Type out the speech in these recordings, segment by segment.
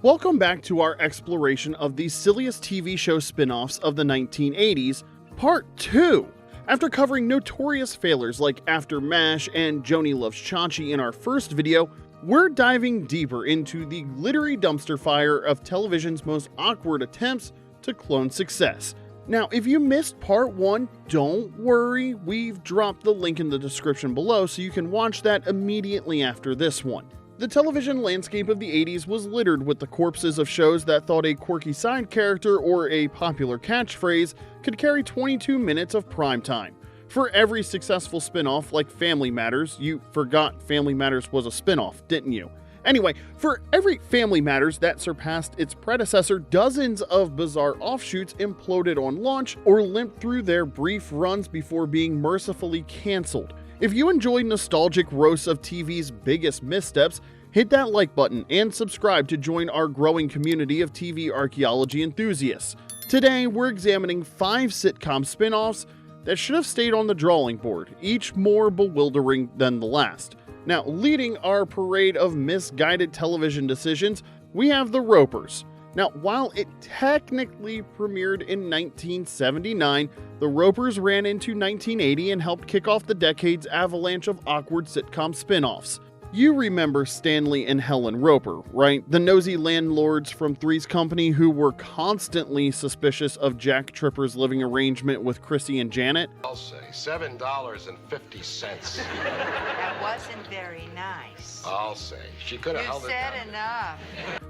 Welcome back to our exploration of the silliest TV show spin-offs of the 1980s, Part 2. After covering notorious failures like After MASH and Joni Loves Chachi in our first video, we're diving deeper into the glittery dumpster fire of television's most awkward attempts to clone success. Now, if you missed Part 1, don't worry, we've dropped the link in the description below so you can watch that immediately after this one. The television landscape of the 80s was littered with the corpses of shows that thought a quirky side character or a popular catchphrase could carry 22 minutes of prime time. For every successful spin-off like Family Matters, you forgot Family Matters was a spin-off, didn't you? Anyway, for every Family Matters that surpassed its predecessor, dozens of bizarre offshoots imploded on launch or limped through their brief runs before being mercifully cancelled. If you enjoy nostalgic roasts of TV's biggest missteps, hit that like button and subscribe to join our growing community of TV archaeology enthusiasts. Today, we're examining 5 sitcom spin-offs that should have stayed on the drawing board, each more bewildering than the last. Now, leading our parade of misguided television decisions, we have The Ropers. Now, while it technically premiered in 1979, The Ropers ran into 1980 and helped kick off the decade's avalanche of awkward sitcom spin-offs. You remember Stanley and Helen Roper, right? The nosy landlords from Three's Company who were constantly suspicious of Jack Tripper's living arrangement with Chrissy and Janet. I'll say $7.50. That wasn't very nice. I'll say she could have held it down. You said enough.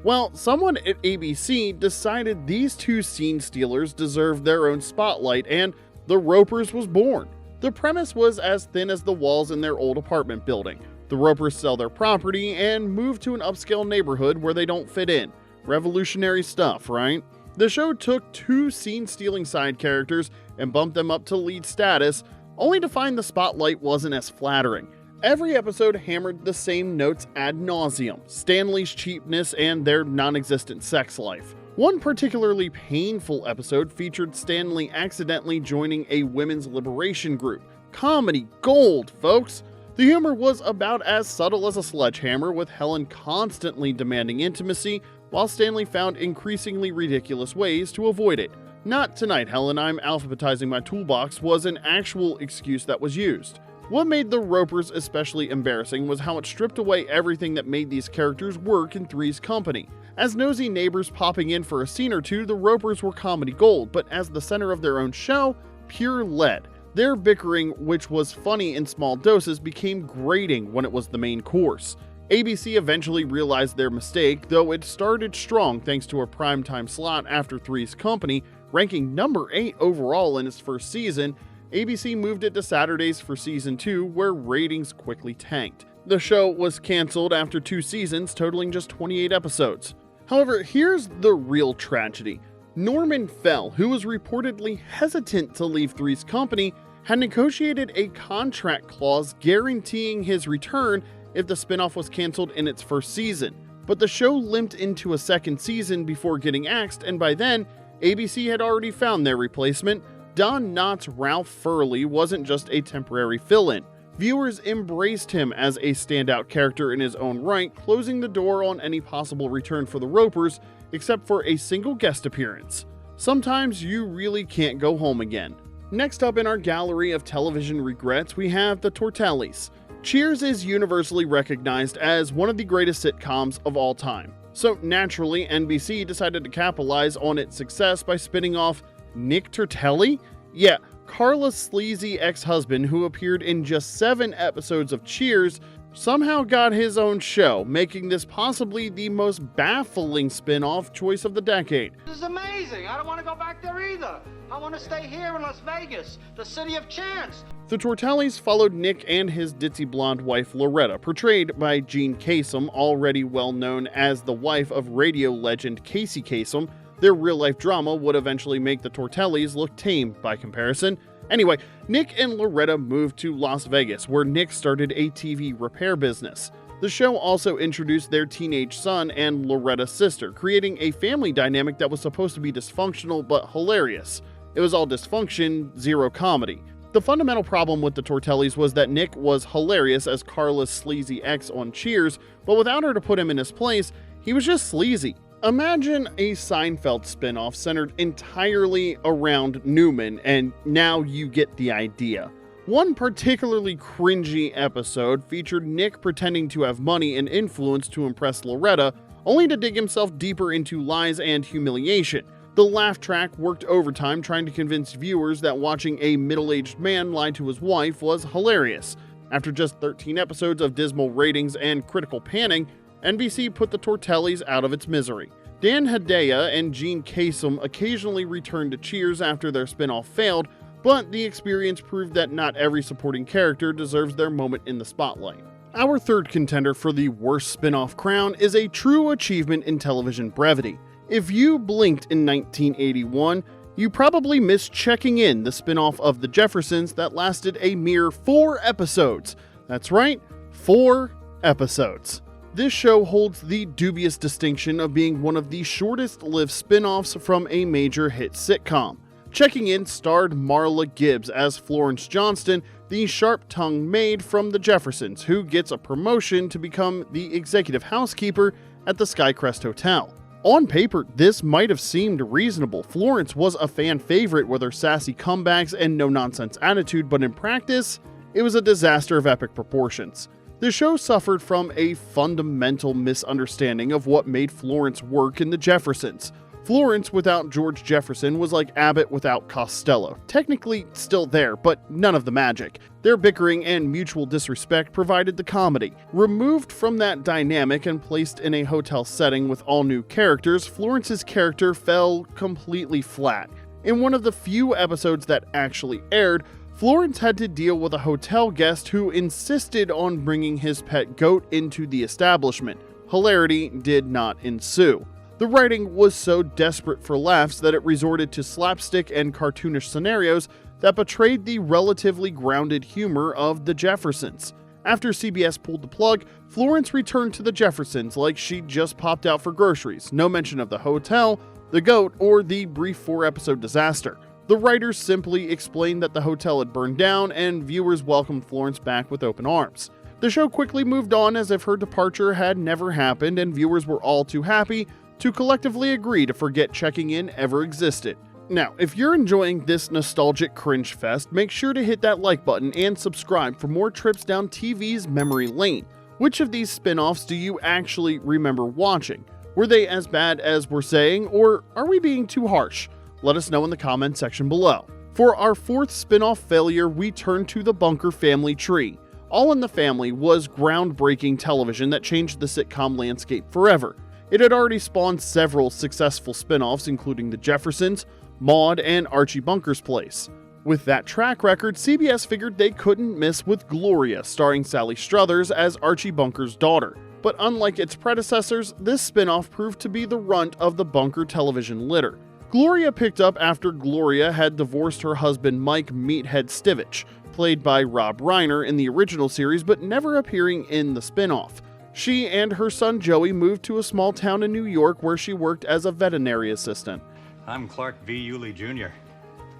Well, someone at ABC decided these two scene stealers deserved their own spotlight, and The Ropers was born. The premise was as thin as the walls in their old apartment building. The Ropers sell their property and move to an upscale neighborhood where they don't fit in. Revolutionary stuff, right? The show took 2 scene-stealing side characters and bumped them up to lead status, only to find the spotlight wasn't as flattering. Every episode hammered the same notes ad nauseum: Stanley's cheapness and their non-existent sex life. One particularly painful episode featured Stanley accidentally joining a women's liberation group. Comedy gold, folks! The humor was about as subtle as a sledgehammer, with Helen constantly demanding intimacy, while Stanley found increasingly ridiculous ways to avoid it. "Not tonight, Helen, I'm alphabetizing my toolbox" was an actual excuse that was used. What made The Ropers especially embarrassing was how it stripped away everything that made these characters work in Three's Company. As nosy neighbors popping in for a scene or two, The Ropers were comedy gold, but as the center of their own show, pure lead. Their bickering, which was funny in small doses, became grating when it was the main course. ABC eventually realized their mistake, though it started strong thanks to a primetime slot after Three's Company, ranking number 8 overall in its first season. ABC moved it to Saturdays for season 2, where ratings quickly tanked. The show was canceled after 2 seasons, totaling just 28 episodes. However, here's the real tragedy. Norman Fell, who was reportedly hesitant to leave Three's Company, had negotiated a contract clause guaranteeing his return if the spinoff was canceled in its first season. But the show limped into a second season before getting axed, and by then, ABC had already found their replacement. Don Knotts' Ralph Furley wasn't just a temporary fill-in. Viewers embraced him as a standout character in his own right, closing the door on any possible return for the Ropers, except for a single guest appearance. Sometimes you really can't go home again. Next up in our gallery of television regrets, we have the Toretllis. Cheers is universally recognized as one of the greatest sitcoms of all time. So naturally, NBC decided to capitalize on its success by spinning off Nick Toretelli? Yeah, Carla's sleazy ex-husband, who appeared in just 7 episodes of Cheers, somehow got his own show, making this possibly the most baffling spin-off choice of the decade. This is amazing. I don't want to go back there either. I want to stay here in Las Vegas, the city of chance. The Toretellis followed Nick and his ditzy blonde wife Loretta, portrayed by Jean Kasem, already well known as the wife of radio legend Casey Kasem. Their real-life drama would eventually make the Toretellis look tame by comparison. Anyway, Nick and Loretta moved to Las Vegas, where Nick started a TV repair business. The show also introduced their teenage son and Loretta's sister, creating a family dynamic that was supposed to be dysfunctional but hilarious. It was all dysfunction, zero comedy. The fundamental problem with the Toretellis was that Nick was hilarious as Carla's sleazy ex on Cheers, but without her to put him in his place, he was just sleazy. Imagine a Seinfeld spinoff centered entirely around Newman, and now you get the idea. One particularly cringy episode featured Nick pretending to have money and influence to impress Loretta, only to dig himself deeper into lies and humiliation. The laugh track worked overtime trying to convince viewers that watching a middle-aged man lie to his wife was hilarious. After just 13 episodes of dismal ratings and critical panning, NBC put the Toretllis out of its misery. Dan Hedaya and Gene Kasem occasionally returned to Cheers after their spinoff failed, but the experience proved that not every supporting character deserves their moment in the spotlight. Our third contender for the worst spinoff crown is a true achievement in television brevity. If you blinked in 1981, you probably missed Checking In, the spinoff of The Jeffersons that lasted a mere 4 episodes. That's right, 4 episodes. This show holds the dubious distinction of being one of the shortest-lived spinoffs from a major hit sitcom. Checking In starred Marla Gibbs as Florence Johnston, the sharp-tongued maid from The Jeffersons, who gets a promotion to become the executive housekeeper at the Skycrest Hotel. On paper, this might have seemed reasonable. Florence was a fan favorite with her sassy comebacks and no-nonsense attitude, but in practice, it was a disaster of epic proportions. The show suffered from a fundamental misunderstanding of what made Florence work in The Jeffersons. Florence without George Jefferson was like Abbott without Costello. Technically still there, but none of the magic. Their bickering and mutual disrespect provided the comedy. Removed from that dynamic and placed in a hotel setting with all new characters, Florence's character fell completely flat. In one of the few episodes that actually aired, Florence had to deal with a hotel guest who insisted on bringing his pet goat into the establishment. Hilarity did not ensue. The writing was so desperate for laughs that it resorted to slapstick and cartoonish scenarios that betrayed the relatively grounded humor of The Jeffersons. After CBS pulled the plug, Florence returned to The Jeffersons like she'd just popped out for groceries. No mention of the hotel, the goat, or the brief 4-episode disaster. The writers simply explained that the hotel had burned down, and viewers welcomed Florence back with open arms. The show quickly moved on as if her departure had never happened, and viewers were all too happy to collectively agree to forget Checking In ever existed. Now, if you're enjoying this nostalgic cringe fest, make sure to hit that like button and subscribe for more trips down TV's memory lane. Which of these spin-offs do you actually remember watching? Were they as bad as we're saying, or are we being too harsh? Let us know in the comment section below. For our 4th spin-off failure, we turn to the Bunker family tree. All in the Family was groundbreaking television that changed the sitcom landscape forever. It had already spawned several successful spin-offs, including The Jeffersons, Maude, and Archie Bunker's Place. With that track record, CBS figured they couldn't miss with Gloria, starring Sally Struthers as Archie Bunker's daughter. But unlike its predecessors, this spin-off proved to be the runt of the Bunker television litter. Gloria picked up after Gloria had divorced her husband Mike Meathead Stivich, played by Rob Reiner in the original series but never appearing in the spin-off. She and her son Joey moved to a small town in New York where she worked as a veterinary assistant. I'm Clark V. Yulee Jr.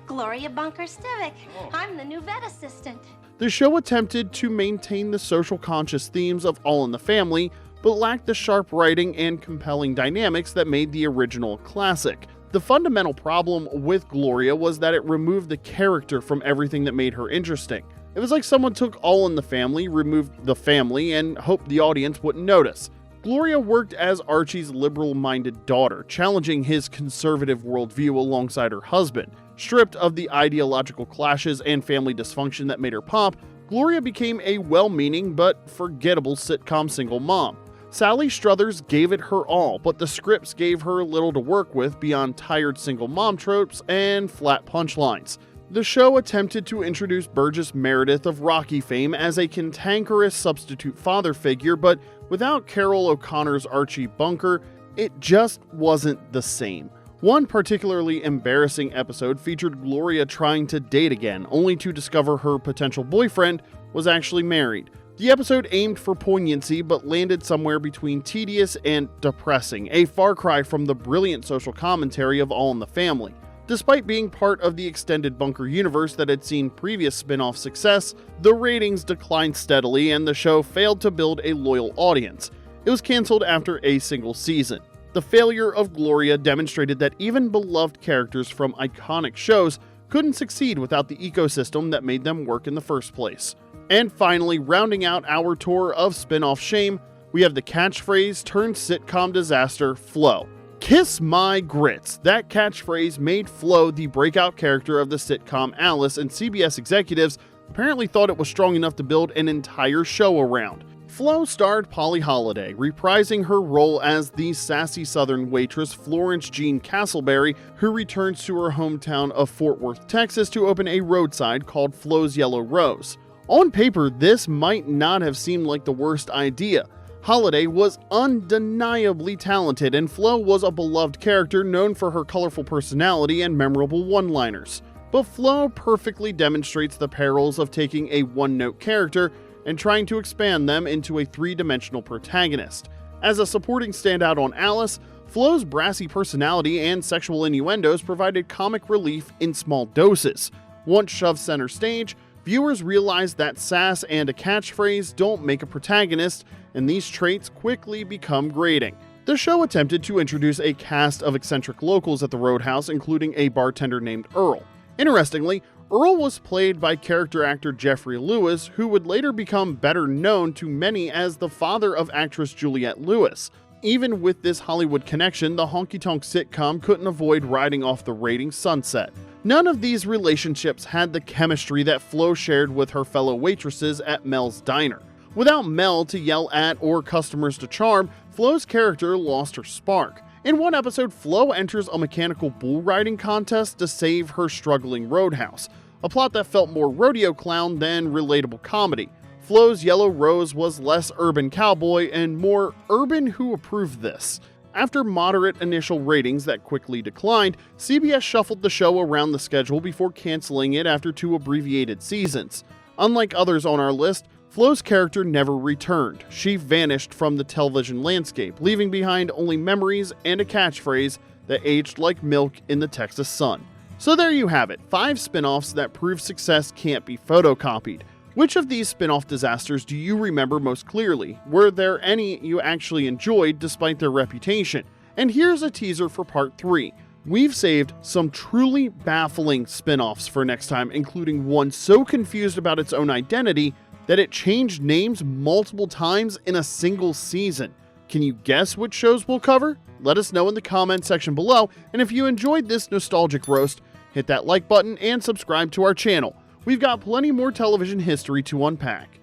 Gloria Bunker-Stivic. I'm the new vet assistant. The show attempted to maintain the social conscious themes of All in the Family, but lacked the sharp writing and compelling dynamics that made the original a classic. The fundamental problem with Gloria was that it removed the character from everything that made her interesting. It was like someone took All in the Family, removed the family, and hoped the audience wouldn't notice. Gloria worked as Archie's liberal-minded daughter, challenging his conservative worldview alongside her husband. Stripped of the ideological clashes and family dysfunction that made her pop, Gloria became a well-meaning but forgettable sitcom single mom. Sally Struthers gave it her all, but the scripts gave her little to work with beyond tired single mom tropes and flat punchlines. The show attempted to introduce Burgess Meredith of Rocky fame as a cantankerous substitute father figure, but without Carol O'Connor's Archie Bunker, it just wasn't the same. One particularly embarrassing episode featured Gloria trying to date again, only to discover her potential boyfriend was actually married. The episode aimed for poignancy but landed somewhere between tedious and depressing, a far cry from the brilliant social commentary of All in the Family. Despite being part of the extended Bunker universe that had seen previous spin-off success, the ratings declined steadily and the show failed to build a loyal audience. It was canceled after a single season. The failure of Gloria demonstrated that even beloved characters from iconic shows couldn't succeed without the ecosystem that made them work in the first place. And finally, rounding out our tour of spin-off shame, we have the catchphrase turned sitcom disaster, Flo. Kiss my grits. That catchphrase made Flo the breakout character of the sitcom Alice, and CBS executives apparently thought it was strong enough to build an entire show around. Flo starred Polly Holliday, reprising her role as the sassy Southern waitress Florence Jean Castleberry, who returns to her hometown of Fort Worth, Texas to open a roadside called Flo's Yellow Rose. On paper, this might not have seemed like the worst idea. Holliday was undeniably talented, and Flo was a beloved character known for her colorful personality and memorable one-liners. But Flo perfectly demonstrates the perils of taking a one-note character and trying to expand them into a three-dimensional protagonist. As a supporting standout on Alice, Flo's brassy personality and sexual innuendos provided comic relief in small doses. Once shoved center stage, viewers realized that sass and a catchphrase don't make a protagonist, and these traits quickly become grating. The show attempted to introduce a cast of eccentric locals at the Roadhouse, including a bartender named Earl. Interestingly, Earl was played by character actor Jeffrey Lewis, who would later become better known to many as the father of actress Juliette Lewis. Even with this Hollywood connection, the honky-tonk sitcom couldn't avoid riding off the ratings sunset. None of these relationships had the chemistry that Flo shared with her fellow waitresses at Mel's Diner. Without Mel to yell at or customers to charm, Flo's character lost her spark. In one episode, Flo enters a mechanical bull riding contest to save her struggling roadhouse, a plot that felt more rodeo clown than relatable comedy. Flo's Yellow Rose was less urban cowboy and more urban who approved this. After moderate initial ratings that quickly declined, CBS shuffled the show around the schedule before canceling it after 2 abbreviated seasons. Unlike others on our list, Flo's character never returned. She vanished from the television landscape, leaving behind only memories and a catchphrase that aged like milk in the Texas sun. So there you have it, 5 spin-offs that prove success can't be photocopied. Which of these spin-off disasters do you remember most clearly? Were there any you actually enjoyed despite their reputation? And here's a teaser for part 3. We've saved some truly baffling spin-offs for next time, including one so confused about its own identity that it changed names multiple times in a single season. Can you guess which shows we'll cover? Let us know in the comment section below, and if you enjoyed this nostalgic roast, hit that like button and subscribe to our channel. We've got plenty more television history to unpack.